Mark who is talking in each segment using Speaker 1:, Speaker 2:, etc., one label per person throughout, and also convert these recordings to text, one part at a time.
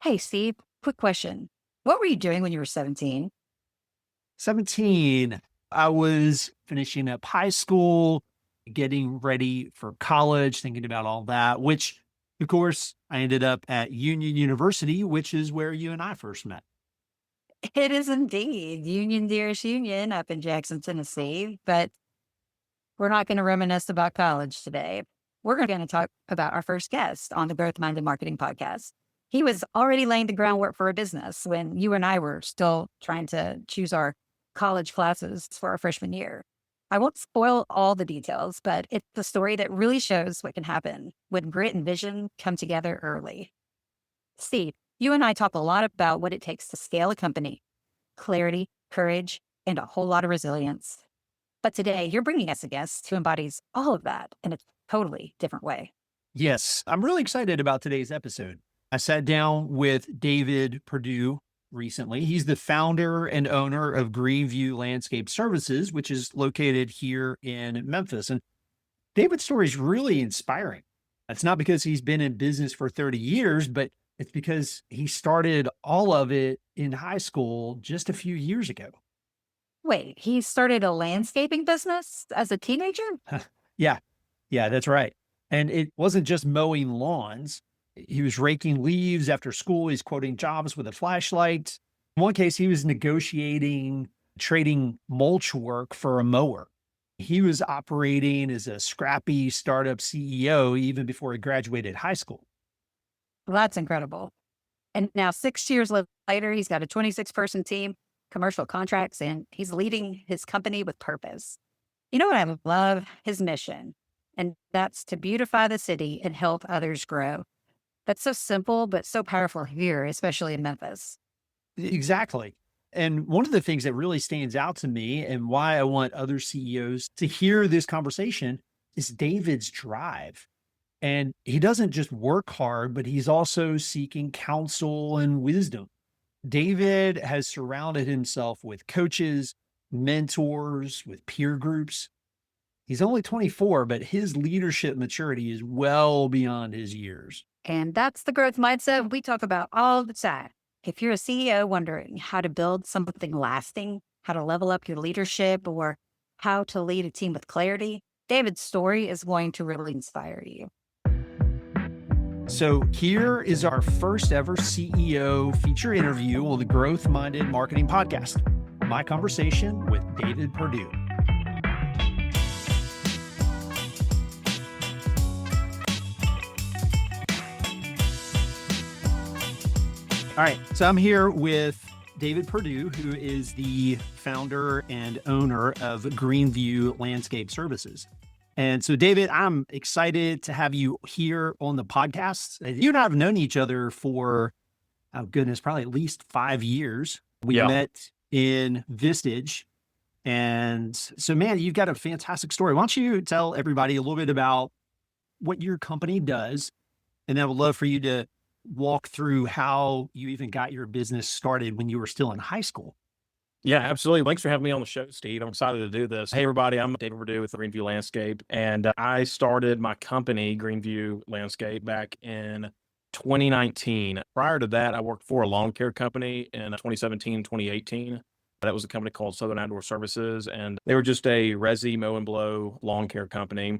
Speaker 1: Hey, Steve, quick question. What were you doing when you were 17?
Speaker 2: 17, I was finishing up high school, getting ready for college, thinking about all that, which, of course, I ended up at Union University, which is where you and I first met.
Speaker 1: It is indeed Union Dearest Union up in Jackson, Tennessee, but we're not going to reminisce about college today. We're going to talk about our first guest on the Growth Minded Marketing Podcast. He was already laying the groundwork for a business when you and I were still trying to choose our college classes for our freshman year. I won't spoil all the details, but it's the story that really shows what can happen when grit and vision come together early. Steve, you and I talk a lot about what it takes to scale a company: clarity, courage, and a whole lot of resilience. But today, you're bringing us a guest who embodies all of that in a totally different way.
Speaker 2: Yes, I'm really excited about today's episode. I sat down with David Perdue recently. He's the founder and owner of Greenview Landscape Services, which is located here in Memphis. And David's story is really inspiring. It's not because he's been in business for 30 years, but it's because he started all of it in high school just a few years ago.
Speaker 1: Wait, he started a landscaping business as a teenager?
Speaker 2: Yeah, yeah, that's right. And it wasn't just mowing lawns. He was raking leaves after school. He's quoting jobs with a flashlight. In one case, he was negotiating trading mulch work for a mower. He was operating as a scrappy startup CEO even before he graduated high school.
Speaker 1: Well, that's incredible. And now, 6 years later, he's got a 26-person team, commercial contracts, and he's leading his company with purpose. You know what I love? His mission. And that's to beautify the city and help others grow. That's so simple, but so powerful here, especially in Memphis.
Speaker 2: Exactly. And one of the things that really stands out to me and why I want other CEOs to hear this conversation is David's drive. And he doesn't just work hard, but he's also seeking counsel and wisdom. David has surrounded himself with coaches, mentors, with peer groups. He's only 24, but his leadership maturity is well beyond his years.
Speaker 1: And that's the growth mindset we talk about all the time. If you're a CEO wondering how to build something lasting, how to level up your leadership, or how to lead a team with clarity, David's story is going to really inspire you.
Speaker 2: So here is our first ever CEO feature interview on the Growth Minded Marketing Podcast. My conversation with David Perdue. All right, so I'm here with David Perdue, who is the founder and owner of Greenview Landscape Services. And so, David, I'm excited to have you here on the podcast. You and I have known each other for, oh goodness, probably at least 5 years. We
Speaker 3: Yeah.
Speaker 2: met in Vistage. And so, man, you've got a fantastic story. Why don't you tell everybody a little bit about what your company does? And then I would love for you to walk through how you even got your business started when you were still in high school.
Speaker 3: Yeah, absolutely. Thanks for having me on the show, Steve. I'm excited to do this. Hey, everybody. I'm David Perdue with Greenview Landscape, and I started my company, Greenview Landscape, back in 2019. Prior to that, I worked for a lawn care company in 2017, 2018. That was a company called Southern Outdoor Services, and they were just a resi mow and blow lawn care company.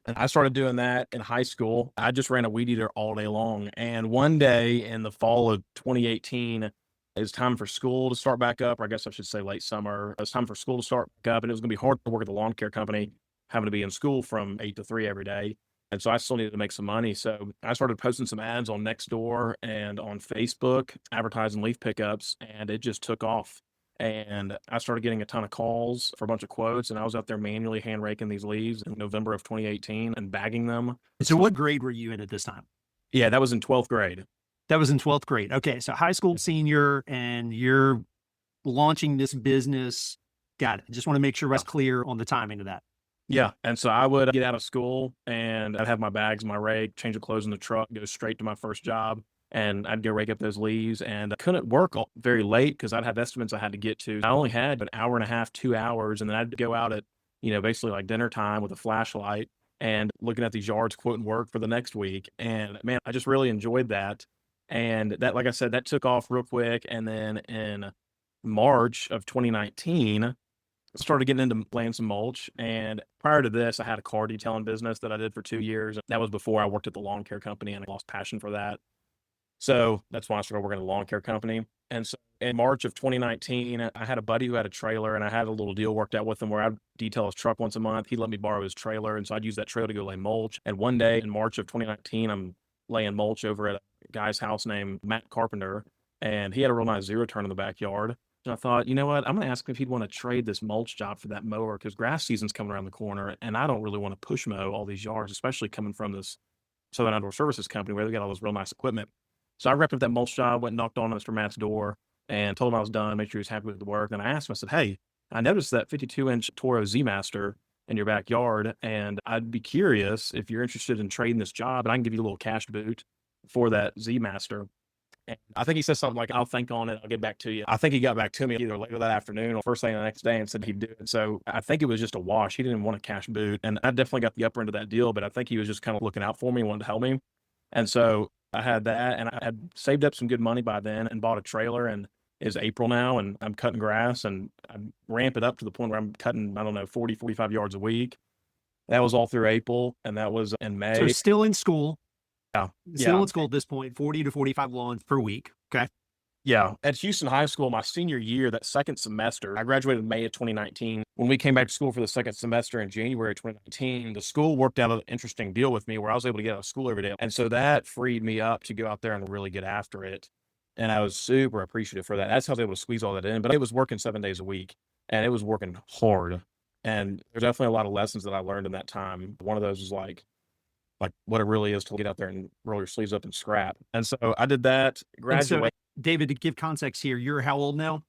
Speaker 3: And I started doing that in high school. I just ran a weed eater all day long. And one day in the fall of 2018, it was time for school to start back up, or I guess I should say late summer. It was time for school to start back up, and it was going to be hard to work at the lawn care company, having to be in school from 8 to 3 every day. And so I still needed to make some money. So I started posting some ads on Nextdoor and on Facebook, advertising leaf pickups, and it just took off. And I started getting a ton of calls for a bunch of quotes, and I was out there manually hand raking these leaves in November of 2018 and bagging them.
Speaker 2: So, what grade were you in at this time?
Speaker 3: Yeah, that was in 12th grade.
Speaker 2: That was in 12th grade. Okay. So, high school senior, and you're launching this business. Got it. Just want to make sure I was clear on the timing of that.
Speaker 3: Yeah. And so I would get out of school and I'd have my bags, my rake, change of clothes in the truck, go straight to my first job. And I'd go rake up those leaves, and I couldn't work very late because I'd have estimates I had to get to. I only had an hour and a half, 2 hours, and then I'd go out at, basically like dinner time with a flashlight and looking at these yards, quoting work for the next week. And man, I just really enjoyed that. And that, like I said, that took off real quick. And then in March of 2019, I started getting into laying some mulch. And prior to this, I had a car detailing business that I did for 2 years. That was before I worked at the lawn care company, and I lost passion for that. So that's why I started working at a lawn care company. And so in March of 2019, I had a buddy who had a trailer, and I had a little deal worked out with him where I'd detail his truck once a month. He'd let me borrow his trailer. And so I'd use that trailer to go lay mulch. And one day in March of 2019, I'm laying mulch over at a guy's house named Matt Carpenter. And he had a real nice zero turn in the backyard. And I thought, you know what? I'm going to ask him if he'd want to trade this mulch job for that mower, because grass season's coming around the corner. And I don't really want to push mow all these yards, especially coming from this Southern Outdoor Services company where they got all this real nice equipment. So I wrapped up that mulch job, went and knocked on Mr. Matt's door and told him I was done, made sure he was happy with the work. And I asked him, I said, hey, I noticed that 52-inch Toro Z Master in your backyard, and I'd be curious if you're interested in trading this job, and I can give you a little cash boot for that Z Master. And I think he said something like, I'll think on it, I'll get back to you. I think he got back to me either later that afternoon or first thing the next day and said he'd do it. So I think it was just a wash. He didn't want a cash boot. And I definitely got the upper end of that deal, but I think he was just kind of looking out for me and wanted to help me. And so I had that, and I had saved up some good money by then and bought a trailer, and it's April now, and I'm cutting grass, and I ramp it up to the point where I'm cutting, 40, 45 yards a week. That was all through April, and that was in May.
Speaker 2: So still in school.
Speaker 3: Yeah.
Speaker 2: Still in school at this point, 40 to 45 lawns per week. Okay.
Speaker 3: Yeah. At Houston High School, my senior year, that second semester, I graduated in May of 2019. When we came back to school for the second semester in January of 2019, the school worked out an interesting deal with me where I was able to get out of school every day. And so that freed me up to go out there and really get after it. And I was super appreciative for that. That's how I was able to squeeze all that in. But it was working 7 days a week, and it was working hard. And there's definitely a lot of lessons that I learned in that time. One of those was like what it really is to get out there and roll your sleeves up and scrap. And so I did that, graduated.
Speaker 2: So, David, to give context here, you're how old now?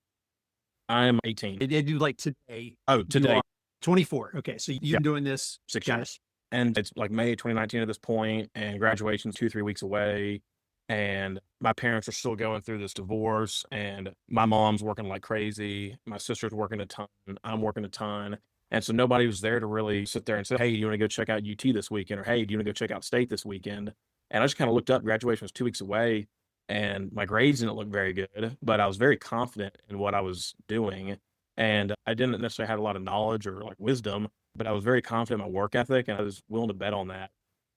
Speaker 3: I'm 18.
Speaker 2: Did you like today?
Speaker 3: Oh, today.
Speaker 2: 24. Okay. So you've been doing this
Speaker 3: 6 years. And it's like May 2019 at this point, and graduation's 2-3 weeks away. And my parents are still going through this divorce, and my mom's working like crazy. My sister's working a ton. I'm working a ton. And so nobody was there to really sit there and say, hey, do you want to go check out UT this weekend? Or, hey, do you want to go check out State this weekend? And I just kind of looked up. Graduation was 2 weeks away, and my grades didn't look very good, but I was very confident in what I was doing. And I didn't necessarily have a lot of knowledge or like wisdom, but I was very confident in my work ethic, and I was willing to bet on that.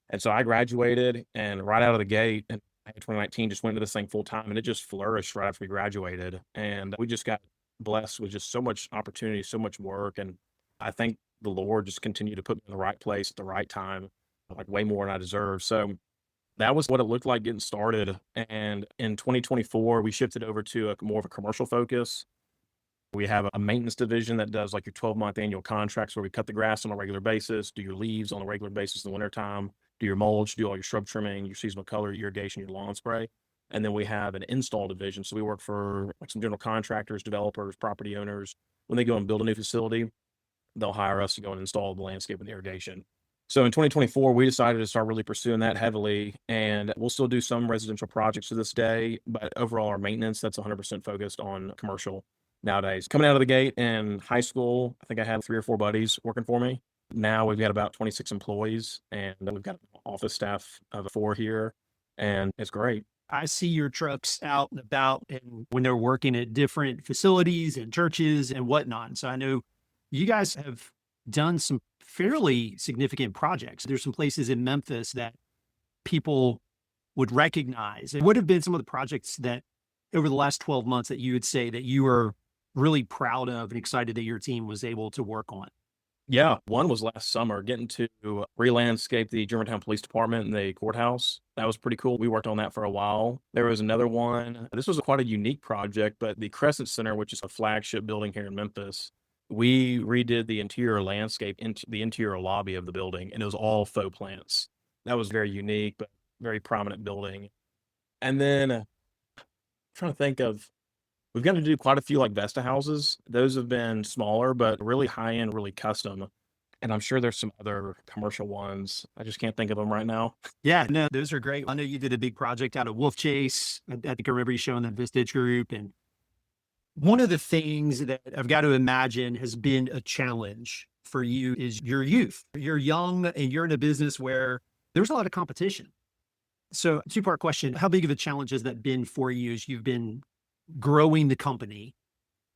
Speaker 3: And so I graduated, and right out of the gate, and 2019 just went into this thing full time, and it just flourished right after we graduated. And we just got blessed with just so much opportunity, so much work. And I think the Lord just continued to put me in the right place at the right time, like way more than I deserve. So that was what it looked like getting started. And in 2024, we shifted over to more of a commercial focus. We have a maintenance division that does like your 12-month annual contracts where we cut the grass on a regular basis, do your leaves on a regular basis in the wintertime, do your mulch, do all your shrub trimming, your seasonal color, irrigation, your lawn spray. And then we have an install division. So we work for like some general contractors, developers, property owners. When they go and build a new facility, they'll hire us to go and install the landscape and irrigation. So in 2024, we decided to start really pursuing that heavily, and we'll still do some residential projects to this day, but overall our maintenance, that's 100% focused on commercial nowadays. Coming out of the gate in high school, I think I had 3 or 4 buddies working for me. Now we've got about 26 employees, and we've got an office staff of 4 here, and it's great.
Speaker 2: I see your trucks out and about, and when they're working at different facilities and churches and whatnot. So I know you guys have done some fairly significant projects. There's some places in Memphis that people would recognize. What have been some of the projects that over the last 12 months that you would say that you are really proud of and excited that your team was able to work on?
Speaker 3: Yeah, one was last summer, getting to re-landscape the Germantown Police Department and the courthouse. That was pretty cool. We worked on that for a while. There was another one. This was quite a unique project, but the Crescent Center, which is a flagship building here in Memphis, we redid the interior landscape into the interior lobby of the building, and it was all faux plants. That was very unique, but very prominent building. And then I'm trying to think of, we've got to do quite a few like Vesta houses. Those have been smaller, but really high end, really custom. And I'm sure there's some other commercial ones. I just can't think of them right now.
Speaker 2: Yeah, no, those are great. I know you did a big project out at Wolf Chase. I think I remember you showing that Vistage group. And one of the things that I've got to imagine has been a challenge for you is your youth. You're young and you're in a business where there's a lot of competition. So, two-part question. How big of a challenge has that been for you as you've been growing the company?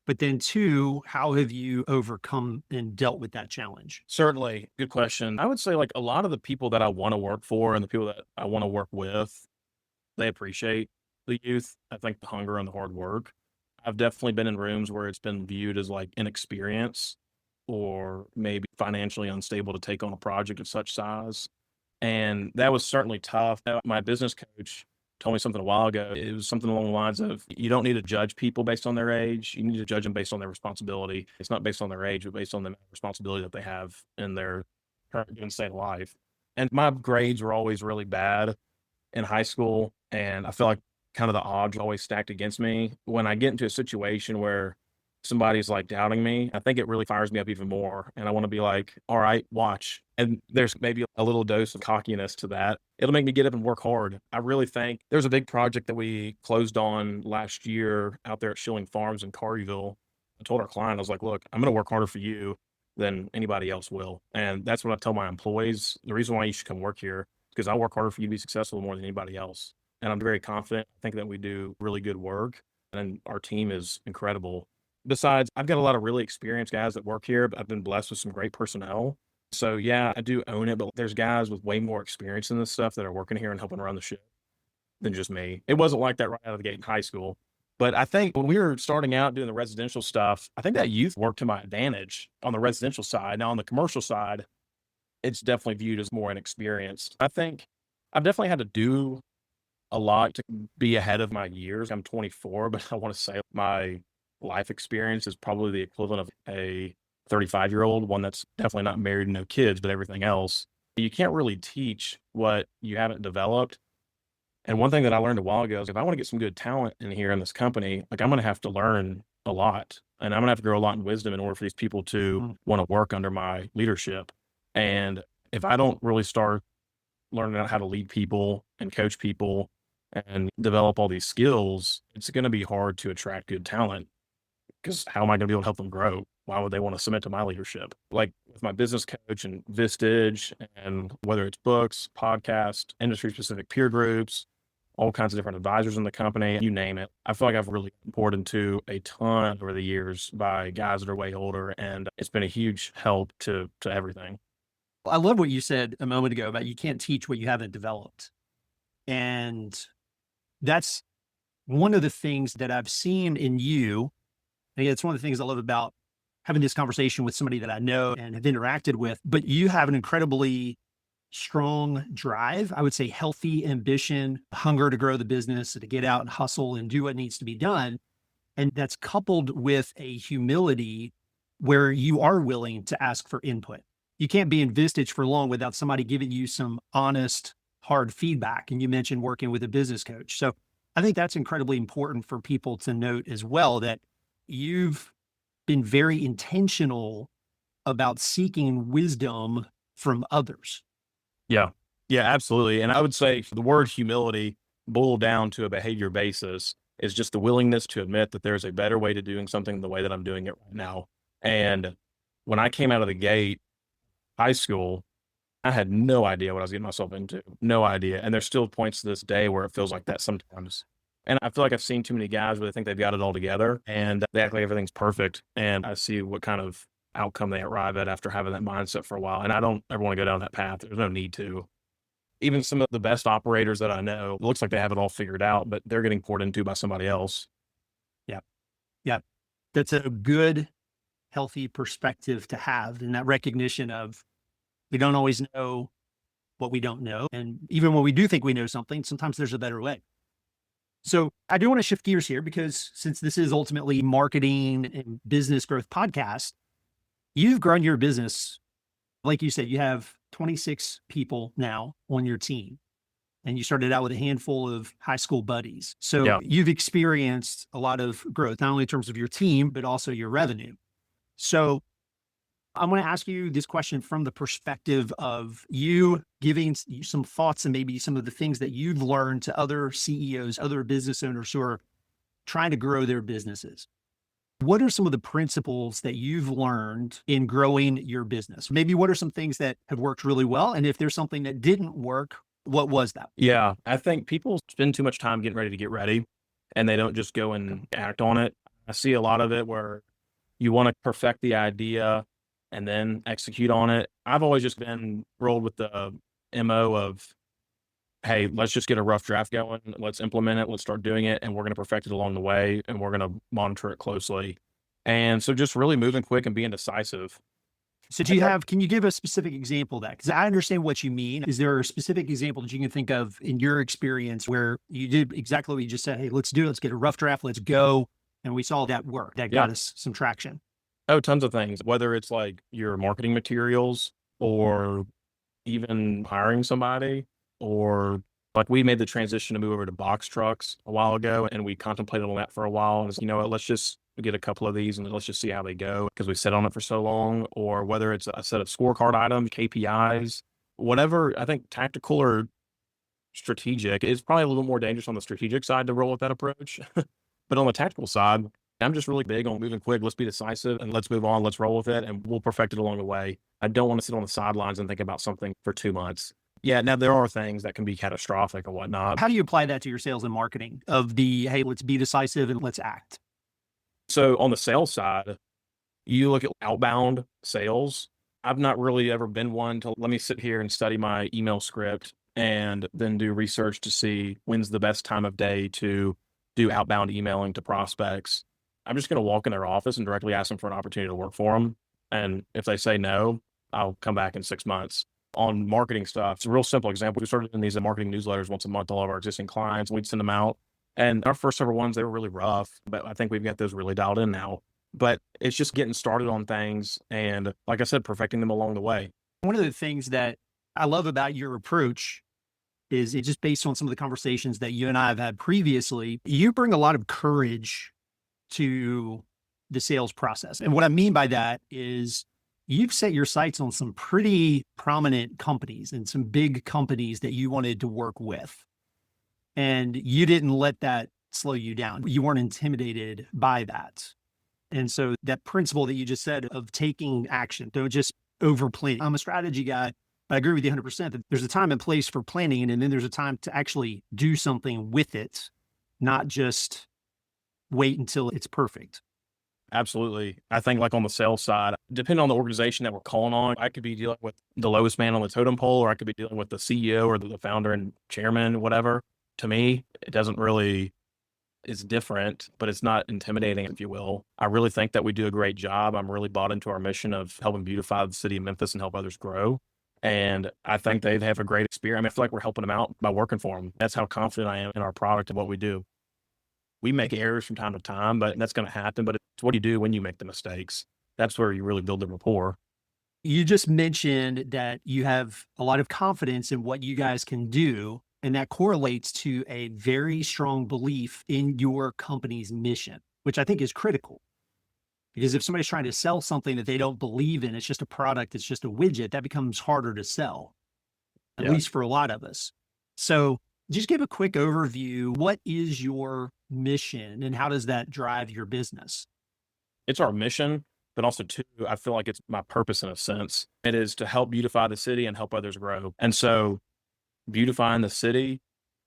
Speaker 2: But then two, how have you overcome and dealt with that challenge?
Speaker 3: Certainly. Good question. I would say like a lot of the people that I want to work for and the people that I want to work with, they appreciate the youth. I think the hunger and the hard work. I've definitely been in rooms where it's been viewed as like inexperience or maybe financially unstable to take on a project of such size. And that was certainly tough. My business coach told me something a while ago. It was something along the lines of you don't need to judge people based on their age. You need to judge them based on their responsibility. It's not based on their age, but based on the responsibility that they have in their current given state of life. And my grades were always really bad in high school. And I feel like kind of the odds are always stacked against me. When I get into a situation where somebody's like doubting me, I think it really fires me up even more. And I want to be like, all right, watch. And there's maybe a little dose of cockiness to that. It'll make me get up and work hard. I really think there's a big project that we closed on last year out there at Schilling Farms in Carrierville. I told our client, I was like, look, I'm going to work harder for you than anybody else will. And that's what I tell my employees. The reason why you should come work here is because I work harder for you to be successful more than anybody else. And I'm very confident. I think that we do really good work and our team is incredible. Besides, I've got a lot of really experienced guys that work here, but I've been blessed with some great personnel. So yeah, I do own it, but there's guys with way more experience in this stuff that are working here and helping run the ship than just me. It wasn't like that right out of the gate in high school. But I think when we were starting out doing the residential stuff, I think that youth worked to my advantage on the residential side. Now on the commercial side, it's definitely viewed as more inexperienced. I think I've definitely had to do a lot to be ahead of my years. I'm 24, but I want to say my life experience is probably the equivalent of a 35-year-old, one that's definitely not married and no kids, but everything else. You can't really teach what you haven't developed. And one thing that I learned a while ago is if I want to get some good talent in here in this company, like I'm going to have to learn a lot and I'm going to have to grow a lot in wisdom in order for these people to want to work under my leadership. And if I don't really start learning how to lead people and coach people and develop all these skills, it's going to be hard to attract good talent because how am I going to be able to help them grow? Why would they want to submit to my leadership? Like with my business coach and Vistage, and whether it's books, podcasts, industry specific peer groups, all kinds of different advisors in the company, you name it. I feel like I've really poured into a ton over the years by guys that are way older, and it's been a huge help to everything.
Speaker 2: I love what you said a moment ago about you can't teach what you haven't developed. And that's one of the things that I've seen in you. And it's one of the things I love about having this conversation with somebody that I know and have interacted with, but you have an incredibly strong drive. I would say healthy ambition, hunger to grow the business, to get out and hustle and do what needs to be done. And that's coupled with a humility where you are willing to ask for input. You can't be in Vistage for long without somebody giving you some honest, hard feedback. And you mentioned working with a business coach. So I think that's incredibly important for people to note as well, that you've been very intentional about seeking wisdom from others.
Speaker 3: Yeah. Yeah, absolutely. And I would say the word humility boiled down to a behavior basis is just the willingness to admit that there's a better way to doing something the way that I'm doing it right now. And when I came out of the gate, high school, I had no idea what I was getting myself into. No idea. And there's still points to this day where it feels like that sometimes. And I feel like I've seen too many guys where they think they've got it all together and they act like everything's perfect. And I see what kind of outcome they arrive at after having that mindset for a while. And I don't ever want to go down that path. There's no need to. Even some of the best operators that I know, it looks like they have it all figured out, but they're getting poured into by somebody else.
Speaker 2: Yeah. Yeah. That's a good, healthy perspective to have. And that recognition of we don't always know what we don't know. And even when we do think we know something, sometimes there's a better way. So I do want to shift gears here because since this is ultimately marketing and business growth podcast, you've grown your business. Like you said, you have 26 people now on your team and you started out with a handful of high school buddies. So You've experienced a lot of growth, not only in terms of your team, but also your revenue. So I'm going to ask you this question from the perspective of you giving some thoughts and maybe some of the things that you've learned to other CEOs, other business owners who are trying to grow their businesses. What are some of the principles that you've learned in growing your business? Maybe what are some things that have worked really well? And if there's something that didn't work, What was that?
Speaker 3: Yeah, I think people spend too much time getting ready to get ready, and they don't just go and act on it. I see a lot of it where you want to perfect the idea and then execute on it. I've always just been rolled with the MO of, hey, let's just get a rough draft going. Let's implement it. Let's start doing it. And we're going to perfect it along the way. And we're going to monitor it closely. And so just really moving quick and being decisive.
Speaker 2: So can you give a specific example of that? Because I understand what you mean. Is there a specific example that you can think of in your experience where you did exactly what you just said? Hey, let's do it. Let's get a rough draft. Let's go. And we saw that work. That got us some traction.
Speaker 3: Oh, tons of things, whether it's like your marketing materials or even hiring somebody, or like we made the transition to move over to box trucks a while ago, and we contemplated on that for a while. And it's, you know what, let's just get a couple of these and let's just see how they go because we sat on it for so long. Or whether it's a set of scorecard items, KPIs, whatever. I think tactical or strategic is probably a little more dangerous on the strategic side to roll with that approach. But on the tactical side, I'm just really big on moving quick. Let's be decisive and let's move on. Let's roll with it and we'll perfect it along the way. I don't want to sit on the sidelines and think about something for 2 months. Yeah, now there are things that can be catastrophic and whatnot.
Speaker 2: How do you apply that to your sales and marketing of the, hey, let's be decisive and let's act?
Speaker 3: So on the sales side, you look at outbound sales. I've not really ever been one to let me sit here and study my email script and then do research to see when's the best time of day to do outbound emailing to prospects. I'm just going to walk in their office and directly ask them for an opportunity to work for them. And if they say no, I'll come back in 6 months. On marketing stuff, it's a real simple example. We started in these marketing newsletters once a month to all of our existing clients, and we'd send them out. And our first several ones, they were really rough, but I think we've got those really dialed in now. But it's just getting started on things and, like I said, perfecting them along the way.
Speaker 2: One of the things that I love about your approach is it just based on some of the conversations that you and I have had previously, you bring a lot of courage to the sales process. And what I mean by that is you've set your sights on some pretty prominent companies and some big companies that you wanted to work with. And you didn't let that slow you down. You weren't intimidated by that. And so that principle that you just said of taking action, don't just over plan. I'm a strategy guy. I agree with you 100% that there's a time and place for planning, and then there's a time to actually do something with it, not just wait until it's perfect.
Speaker 3: Absolutely. I think like on the sales side, depending on the organization that we're calling on, I could be dealing with the lowest man on the totem pole, or I could be dealing with the CEO or the founder and chairman, whatever. To me, it doesn't really, it's different, but it's not intimidating, if you will. I really think that we do a great job. I'm really bought into our mission of helping beautify the city of Memphis and help others grow. And I think they have a great experience. I mean, I feel like we're helping them out by working for them. That's how confident I am in our product and what we do. We make errors from time to time, but that's going to happen. But it's what you do when you make the mistakes. That's where you really build the rapport.
Speaker 2: You just mentioned that you have a lot of confidence in what you guys can do, and that correlates to a very strong belief in your company's mission, which I think is critical. Because if somebody's trying to sell something that they don't believe in, it's just a product, it's just a widget, that becomes harder to sell, at least for a lot of us. So just give a quick overview. What is your mission and how does that drive your business?
Speaker 3: It's our mission, but also too, I feel like it's my purpose in a sense. It is to help beautify the city and help others grow. And so beautifying the city,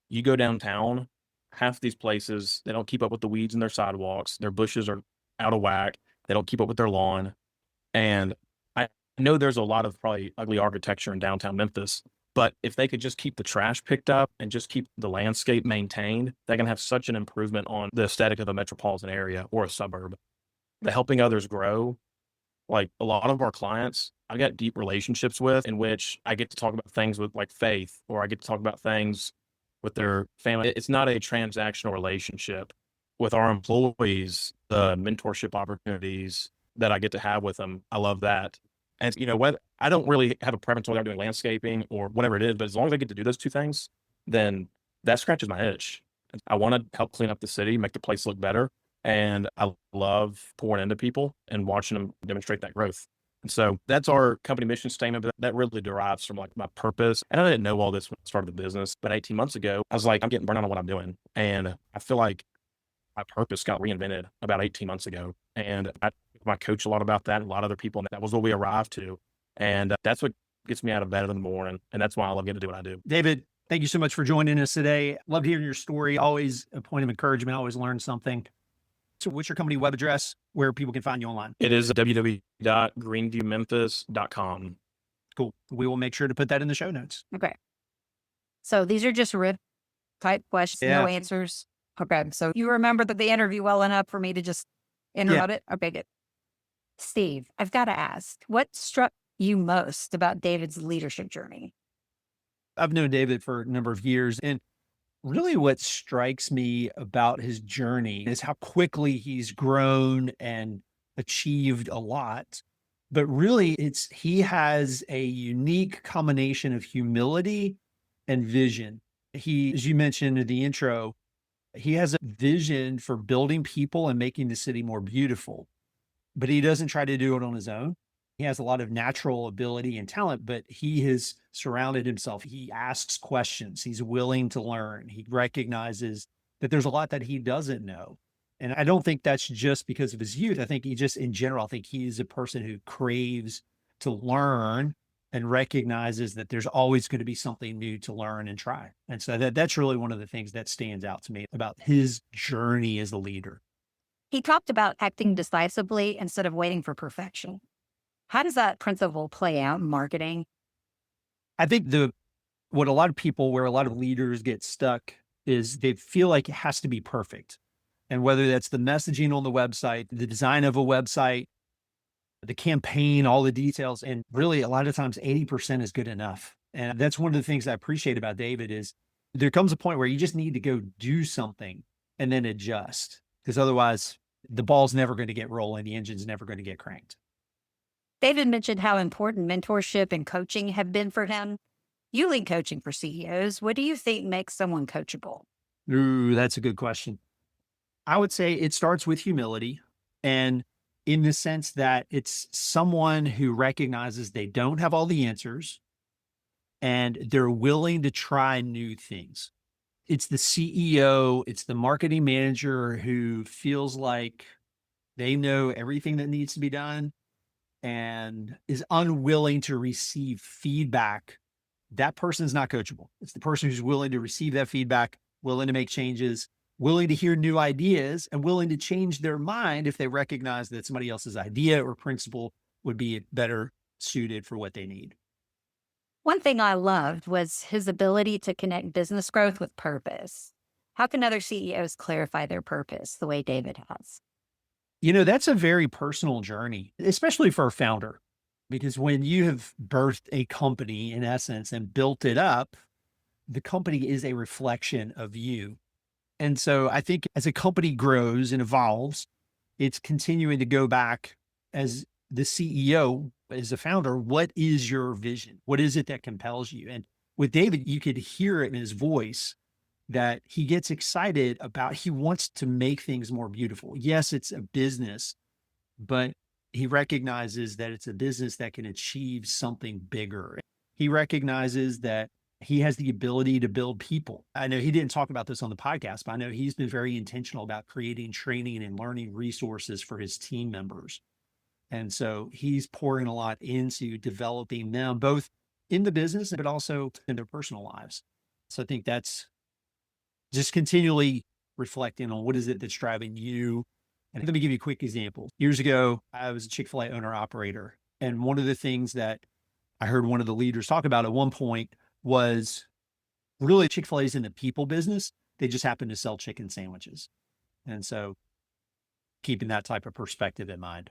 Speaker 3: you go downtown, half these places, they don't keep up with the weeds in their sidewalks. Their bushes are out of whack. They don't keep up with their lawn. And I know there's a lot of probably ugly architecture in downtown Memphis, but if they could just keep the trash picked up and just keep the landscape maintained, they can have such an improvement on the aesthetic of a metropolitan area or a suburb. The helping others grow, like a lot of our clients, I got deep relationships with in which I get to talk about things with like faith, or I get to talk about things with their family. It's not a transactional relationship. With our employees, the mentorship opportunities that I get to have with them, I love that. And you know what? I don't really have a preference whether I'm doing landscaping or whatever it is, but as long as I get to do those two things, then that scratches my itch. I want to help clean up the city, make the place look better. And I love pouring into people and watching them demonstrate that growth. And so that's our company mission statement, but that really derives from like my purpose. And I didn't know all this when I started the business, but 18 months ago, I was like, I'm getting burnt out on what I'm doing. And I feel like my purpose got reinvented about 18 months ago. And I talk to my coach a lot about that and a lot of other people. And that was what we arrived to. And that's what gets me out of bed in the morning. And that's why I love getting to do what I do.
Speaker 2: David, Thank you so much for joining us today. Love hearing your story. Always a point of encouragement. Always learn something. So what's your company web address where people can find you online?
Speaker 3: It is www.greenviewmemphis.com.
Speaker 2: Cool. We will make sure to put that in the show notes.
Speaker 1: Okay. So these are just riff type questions, no
Speaker 2: Yeah.
Speaker 1: answers. Okay. So you remember the interview well enough for me to just interrupt it? Okay, good. Steve, I've got to ask, what struck you most about David's leadership journey?
Speaker 2: I've known David for a number of years, and really what strikes me about his journey is how quickly he's grown and achieved a lot. But really, he has a unique combination of humility and vision. He, as you mentioned in the intro, he has a vision for building people and making the city more beautiful, but he doesn't try to do it on his own. He has a lot of natural ability and talent, but he has surrounded himself. He asks questions. He's willing to learn. He recognizes that there's a lot that he doesn't know. And I don't think that's just because of his youth. I think he just, in general, I think he's a person who craves to learn and recognizes that there's always going to be something new to learn and try. And so that's really one of the things that stands out to me about his journey as a leader.
Speaker 1: He talked about acting decisively instead of waiting for perfection. How does that principle play out in marketing?
Speaker 2: I think where a lot of leaders get stuck is they feel like it has to be perfect. And whether that's the messaging on the website, the design of a website, the campaign, all the details, and really a lot of times 80% is good enough. And that's one of the things I appreciate about David is there comes a point where you just need to go do something and then adjust, because otherwise the ball's never going to get rolling. The engine's never going to get cranked.
Speaker 1: David mentioned how important mentorship and coaching have been for him. You lead coaching for CEOs. What do you think makes someone coachable?
Speaker 2: Ooh, that's a good question. I would say it starts with humility, and in the sense that it's someone who recognizes they don't have all the answers and they're willing to try new things. It's the CEO, it's the marketing manager who feels like they know everything that needs to be done and is unwilling to receive feedback. That person's not coachable. It's the person who's willing to receive that feedback, willing to make changes, willing to hear new ideas, and willing to change their mind if they recognize that somebody else's idea or principle would be better suited for what they need.
Speaker 1: One thing I loved was his ability to connect business growth with purpose. How can other CEOs clarify their purpose the way David has?
Speaker 2: That's a very personal journey, especially for a founder, because when you have birthed a company in essence and built it up, the company is a reflection of you. And so I think as a company grows and evolves, it's continuing to go back as the CEO, as a founder, what is your vision? What is it that compels you? And with David, you could hear it in his voice that he gets excited about, he wants to make things more beautiful. Yes, it's a business, but he recognizes that it's a business that can achieve something bigger. He recognizes that he has the ability to build people. I know he didn't talk about this on the podcast, but I know he's been very intentional about creating training and learning resources for his team members. And so he's pouring a lot into developing them, both in the business, but also in their personal lives. So I think that's just continually reflecting on what is it that's driving you. And let me give you a quick example. Years ago, I was a Chick-fil-A owner operator. And one of the things that I heard one of the leaders talk about at one point was really Chick-fil-A is in the people business. They just happen to sell chicken sandwiches. And so keeping that type of perspective in mind.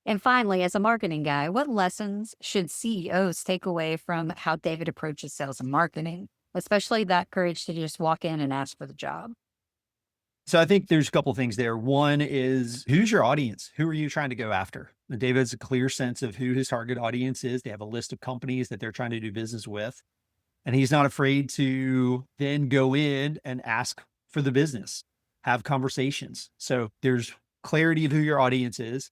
Speaker 1: And finally, as a marketing guy, what lessons should CEOs take away from how David approaches sales and marketing, especially that courage to just walk in and ask for the job?
Speaker 2: So I think there's a couple of things there. One is, who's your audience? Who are you trying to go after? And David has a clear sense of who his target audience is. They have a list of companies that they're trying to do business with. And he's not afraid to then go in and ask for the business, have conversations. So there's clarity of who your audience is.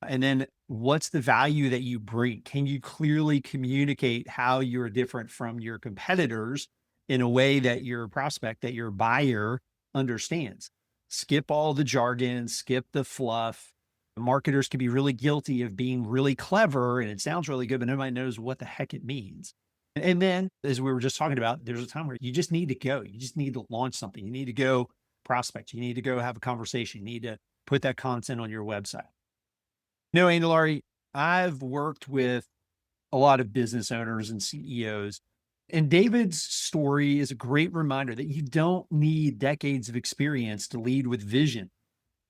Speaker 2: And then what's the value that you bring? Can you clearly communicate how you're different from your competitors in a way that your prospect, that your buyer understands? Skip all the jargon, skip the fluff. Marketers can be really guilty of being really clever and it sounds really good, but nobody knows what the heck it means. And then, as we were just talking about, there's a time where you just need to go. You just need to launch something. You need to go prospect. You need to go have a conversation. You need to put that content on your website. No, Angelari, I've worked with a lot of business owners and CEOs, and David's story is a great reminder that you don't need decades of experience to lead with vision.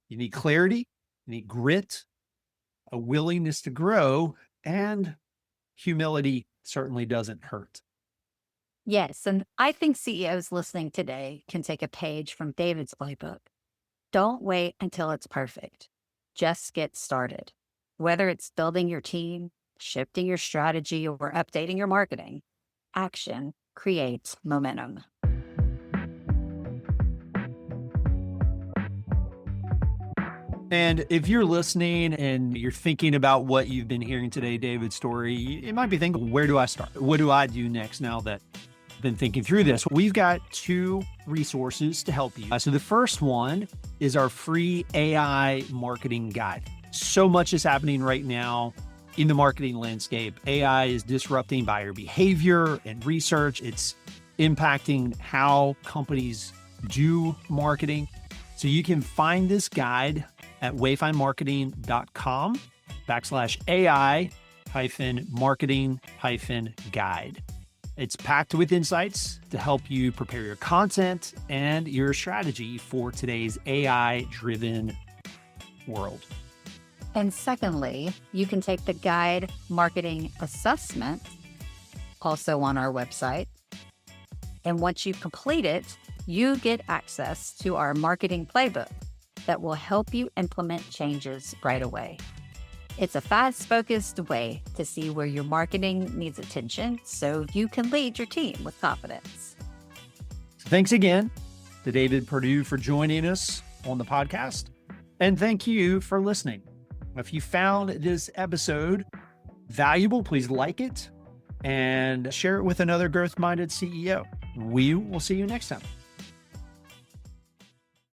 Speaker 2: You need clarity, you need grit, a willingness to grow, and humility certainly doesn't hurt.
Speaker 1: Yes. And I think CEOs listening today can take a page from David's playbook. Don't wait until it's perfect. Just get started. Whether it's building your team, shifting your strategy, or updating your marketing, action creates momentum.
Speaker 2: And if you're listening and you're thinking about what you've been hearing today, David's story, you might be thinking, where do I start? What do I do next now that I've been thinking through this? We've got 2 resources to help you. So the first one is our free AI marketing guide. So much is happening right now in the marketing landscape. AI is disrupting buyer behavior and research. It's impacting how companies do marketing. So you can find this guide at wayfindmarketing.com/AI-marketing-guide. It's packed with insights to help you prepare your content and your strategy for today's AI-driven world.
Speaker 1: And secondly, you can take the guide marketing assessment, also on our website. And once you complete it, you get access to our marketing playbook that will help you implement changes right away. It's a fast-focused way to see where your marketing needs attention so you can lead your team with confidence.
Speaker 2: So thanks again to David Perdue for joining us on the podcast. And thank you for listening. If you found this episode valuable, please like it and share it with another growth-minded CEO. We will see you next time.